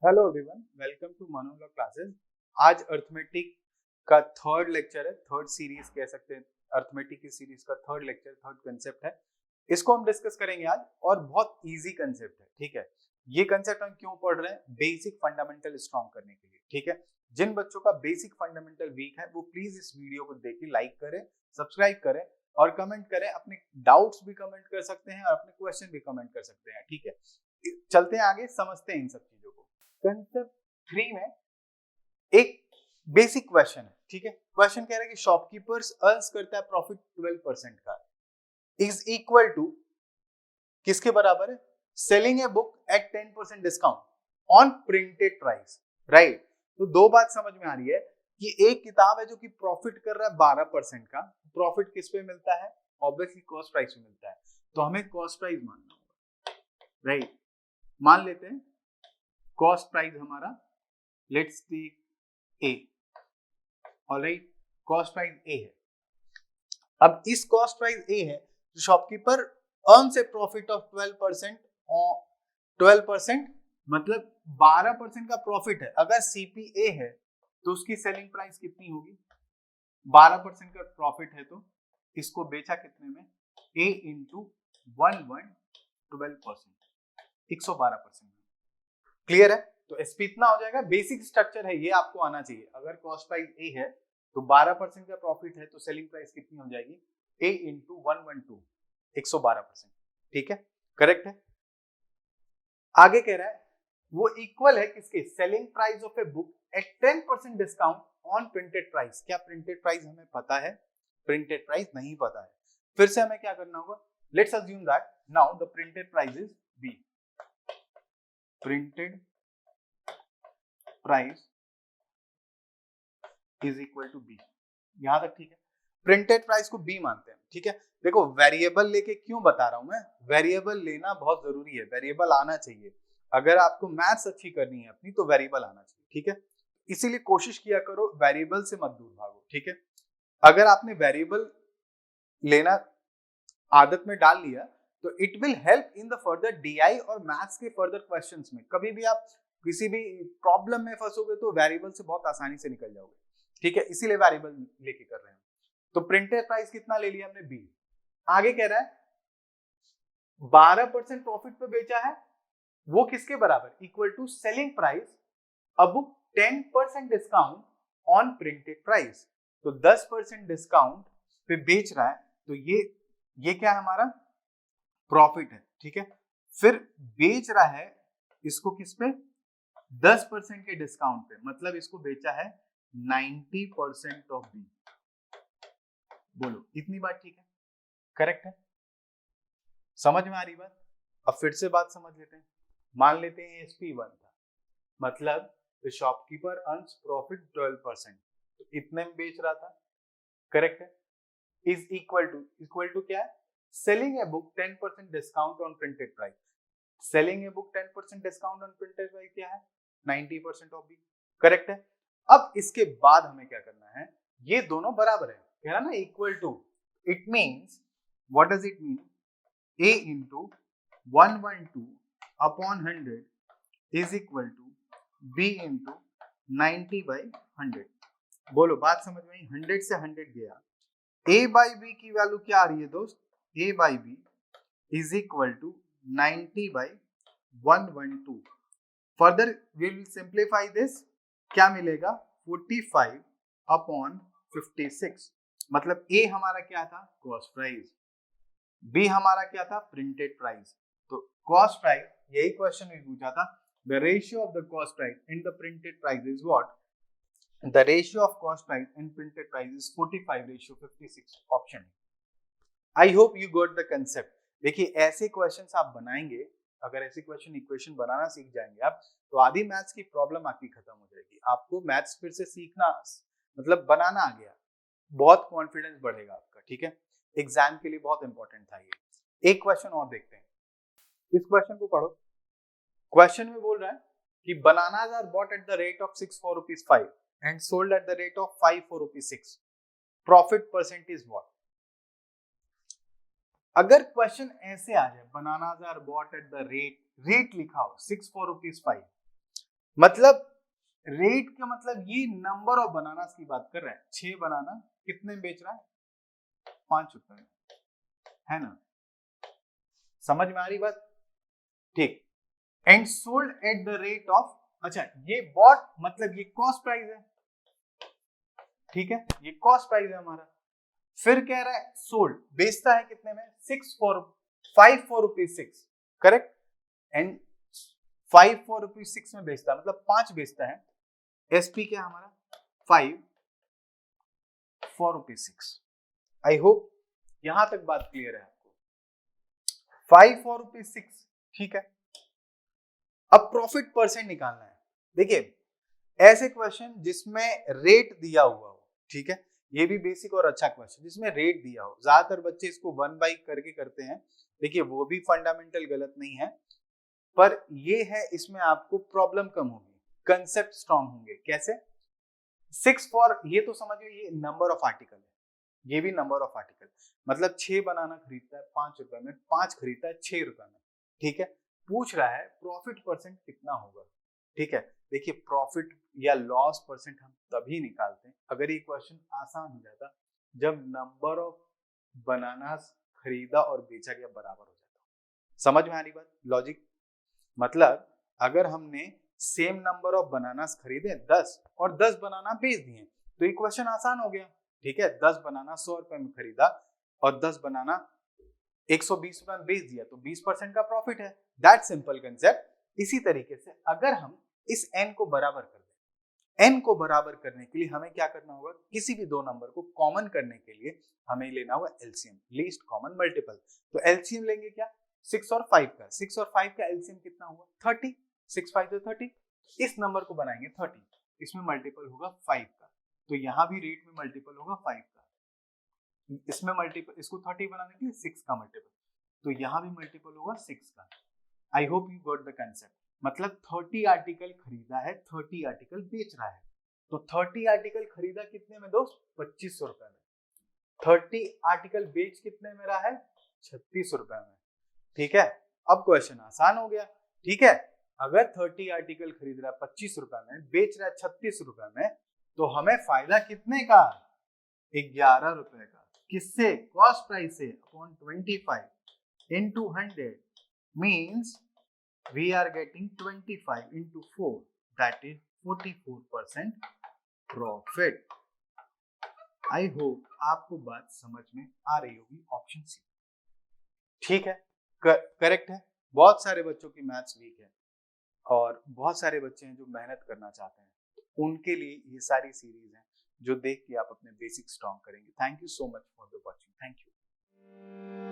Hello everyone, welcome to monologue classes. आज arithmetic का third lecture है, थर्ड सीरीज कह सकते हैं। अर्थमेटिक की सीरीज का थर्ड लेक्चर, थर्ड कंसेप्ट है। इसको हम डिस्कस करेंगे आज और बहुत इजी कंसेप्ट है। ठीक है, ये कंसेप्ट हम क्यों पढ़ रहे हैं? बेसिक फंडामेंटल स्ट्रॉन्ग करने के लिए। ठीक है, जिन बच्चों का बेसिक फंडामेंटल वीक है वो प्लीज इस वीडियो को देखिए, लाइक करें, सब्सक्राइब करें और कमेंट करें। अपने डाउट्स भी कमेंट कर सकते हैं और अपने क्वेश्चन भी कमेंट कर सकते हैं। ठीक है, चलते हैं आगे, समझते हैं इन सब चीजों को। कंसेप्ट 3 में एक बेसिक क्वेश्चन है। ठीक है, क्वेश्चन कह रहा है कि शॉपकीपर्स अर्न्स करता है प्रॉफिट 12% का, इज इक्वल टू किसके बराबर है? Selling a book at 10% discount on printed price. Right, तो दो बात समझ में आ रही है कि एक किताब है जो कि प्रॉफिट कर रहा है 12% का। प्रॉफिट किस पे मिलता है? ऑब्वियसली कॉस्ट प्राइस पे मिलता है, तो हमें कॉस्ट प्राइस मानना होगा। राइट, मान लेते हैं कॉस्ट प्राइस हमारा, let's take a. Alright, cost price a है। अब इस कॉस्ट प्राइस ए है तो shopkeeper earns a profit of 12%। 12% मतलब 12% का प्रॉफिट है। अगर सीपीए है तो उसकी सेलिंग प्राइस कितनी होगी? 12% का प्रॉफिट है तो इसको बेचा कितने में? ए इंटू 12%, 112%। क्लियर है? तो एसपी इतना हो जाएगा। बेसिक स्ट्रक्चर है ये, आपको आना चाहिए। अगर कॉस्ट प्राइस ए है तो 12% का प्रॉफिट है तो सेलिंग प्राइस कितनी हो जाएगी? ए इंटू 112, 112%। ठीक है, करेक्ट है। आगे कह रहा है वो इक्वल है किसके? Selling price of a book at 10% discount on printed price. क्या प्रिंटेड प्राइस हमें पता है? प्रिंटेड प्राइस नहीं पता है। फिर से हमें क्या करना होगा? Let's assume that now the printed price is B. Printed price is equal to B. यहां तक ठीक है। प्रिंटेड प्राइस को बी मानते हैं। ठीक है, देखो वेरिएबल लेके क्यों बता रहा हूं मैं? वेरिएबल लेना बहुत जरूरी है, वेरिएबल आना चाहिए। अगर आपको मैथ्स अच्छी करनी है अपनी तो वेरिएबल आना चाहिए। ठीक है, इसीलिए कोशिश किया करो वेरिएबल से मत दूर भागो। ठीक है, अगर आपने वेरिएबल लेना आदत में डाल लिया तो it will help in the further DI और मैथ्स के फर्दर क्वेश्चंस में। कभी भी आप किसी भी प्रॉब्लम में फंसोगे तो वेरिएबल से बहुत आसानी से निकल जाओगे। ठीक है, इसीलिए वेरिएबल लेके कर रहे हैं। तो प्रिंटेड प्राइस कितना ले लिया हमने? बी। आगे कह रहा है 12% प्रॉफिट पे बेचा है, वो किसके बराबर? इक्वल टू सेलिंग प्राइस अब 10% डिस्काउंट ऑन प्रिंटेड प्राइस। तो 10% डिस्काउंट पे बेच रहा है तो ये क्या है? हमारा प्रॉफिट है। ठीक है, फिर बेच रहा है इसको किस पे? 10% के डिस्काउंट पे, मतलब इसको बेचा है 90% ऑफ बी। बोलो इतनी बात ठीक है? करेक्ट है? समझ में आ रही बात? अब फिर से बात समझ लेते हैं। मान लेते हैं SP1 था, मतलब द शॉपकीपर अर्न्स प्रॉफिट 12%, तो इतने में बेच रहा था। करेक्ट है? इज इक्वल टू क्या है? Selling a book 10% discount on printed price. Selling a book 10% discount on printed price क्या है? 90% ऑफ बी। करेक्ट है? अब इसके बाद हमें क्या करना है? ये दोनों बराबर है, कह रहा ना equal to. It means what does it mean? A into 112 upon 100 is equal to B into 90 by 100। बोलो बात समझ में आई? 100 से 100 गया। A by B की वैल्यू क्या आ रही है दोस्त? A by B is equal to 90 by 112। Further we will simplify this। क्या मिलेगा? 45 upon 56। मतलब A हमारा क्या था? Cost price. बी हमारा क्या था? Printed price. तो कॉस्ट प्राइस, यही क्वेश्चन में पूछा था, the ratio of the cost price in the printed price is what? The ratio of cost price in printed price is 45:56। Option. I hope you got the concept. देखिए ऐसे questions आप बनाएंगे, अगर ऐसे क्वेश्चन इक्वेशन बनाना सीख जाएंगे आप, तो आधी मैथ्स की प्रॉब्लम आपकी खत्म हो जाएगी। आपको मैथ्स फिर से सीखना मतलब बनाना आ गया, बहुत कॉन्फिडेंस बढ़ेगा आपका। ठीक है, एग्जाम के लिए बहुत इंपॉर्टेंट था ये। एक क्वेश्चन और देखते हैं, इस क्वेश्चन को पढ़ो। क्वेश्चन में बोल रहा है कि bananas are bought at the rate of 6 for rupees 5 and sold at the rate of 5 for rupees 6। Profit percent is what? अगर क्वेश्चन ऐसे आ जाए, bananas are bought at the rate, rate लिखा हो 6 for rupees 5, मतलब rate का मतलब ये नंबर ऑफ बनानास की बात कर रहा है। 6 बनाना कितने में बेच रहा है? 5 रुपए में, है ना? समझ में आ रही बात? ठीक। And sold at the rate of, अच्छा ये बॉट मतलब ये कॉस्ट प्राइस है, ठीक है, ये कॉस्ट प्राइस है हमारा। फिर कह रहा है सोल्ड, बेचता है कितने में? 5 4 रुपीज 6, करेक्ट। एंड 5 4 रुपीज 6 में बेचता है, मतलब 5 बेचता है। एसपी क्या हमारा? 5 4 रुपीज 6। आई होप यहां तक बात क्लियर है आपको। 5 4 रुपीज 6, ठीक है। अब प्रॉफिट परसेंट निकालना है। देखिए ऐसे क्वेश्चन जिसमें रेट दिया हुआ हो, ठीक है, ये भी बेसिक और अच्छा क्वेश्चन जिसमें रेट दिया हो। ज्यादातर बच्चे इसको 1 बाई करके करते हैं, देखिए वो भी फंडामेंटल गलत नहीं है, पर ये है इसमें आपको प्रॉब्लम कम होगी, कंसेप्ट स्ट्रांग होंगे। कैसे? 6 फॉर, ये तो समझिए ये नंबर ऑफ आर्टिकल है, ये भी नंबर ऑफ आर्टिकल, मतलब 6 बनाना खरीदता है 5 रुपए में, 5 खरीदता है 6 रुपए में, ठीक है। पूछ रहा है प्रॉफिट परसेंट कितना होगा, ठीक है। देखिए प्रॉफिट या लॉस परसेंट हम तभी निकालते हैं अगर ये क्वेश्चन आसान हो जाता, जब नंबर ऑफ बनाना खरीदा और बेचा गया बराबर हो जाता। समझ में आ रही बात? लॉजिक मतलब अगर हमने सेम नंबर ऑफ बनानास खरीदे 10 और 10 बनाना बेच दिए तो इक्वेशन आसान हो गया, ठीक है। 10 बनाना 100 रुपए में खरीदा और 10 बनाना 120 रुपए में बेच दिया तो 20% का प्रॉफिट है। That simple concept. इसी तरीके से अगर हम इस n को बराबर कर दें, n को बराबर करने के लिए हमें क्या करना होगा? किसी भी दो नंबर को कॉमन करने के लिए हमें लेना होगा एलसीएम, लीस्ट कॉमन मल्टीपल। तो एलसीएम लेंगे क्या? 6 और 5 का, 6 और 5 का एलसीएम कितना हुआ? 30। 6 5 तो 30, इस नंबर को बनाएंगे 30, इसमें मल्टीपल होगा 5 का, तो यहां भी रेट में मल्टीपल होगा 5 का, इसमें मल्टीपल, इसको 30 बनाने के लिए 6 का मल्टीपल, तो यहां भी मल्टीपल होगा 6 का। I hope you got the concept. मतलब 30 आर्टिकल खरीदा है, 30 आर्टिकल बेच रहा है, तो 30 आर्टिकल खरीदा कितने में दोस्त? 2500 रुपए में। 30 आर्टिकल बेच कितने में रहा है? 3600 रुपए में, ठीक है। अब क्वेश्चन आसान हो गया, ठीक है। अगर 30 आर्टिकल खरीद रहा है 25 रुपए में, बेच रहा है 36 रुपए में, तो हमें फायदा कितने का? 11 रुपए का। किससे? कॉस्ट प्राइस से upon 25 into 100 means we are getting 25 into 4, that is 44% profit. I hope आपको बात समझ में आ रही होगी। ऑप्शन सी ठीक है, करेक्ट है। बहुत सारे बच्चों की मैथ्स वीक है और बहुत सारे बच्चे हैं जो मेहनत करना चाहते हैं, उनके लिए ये सारी सीरीज हैं जो देख के आप अपने बेसिक स्ट्रॉन्ग करेंगे। Thank you so much for the watching. Thank you.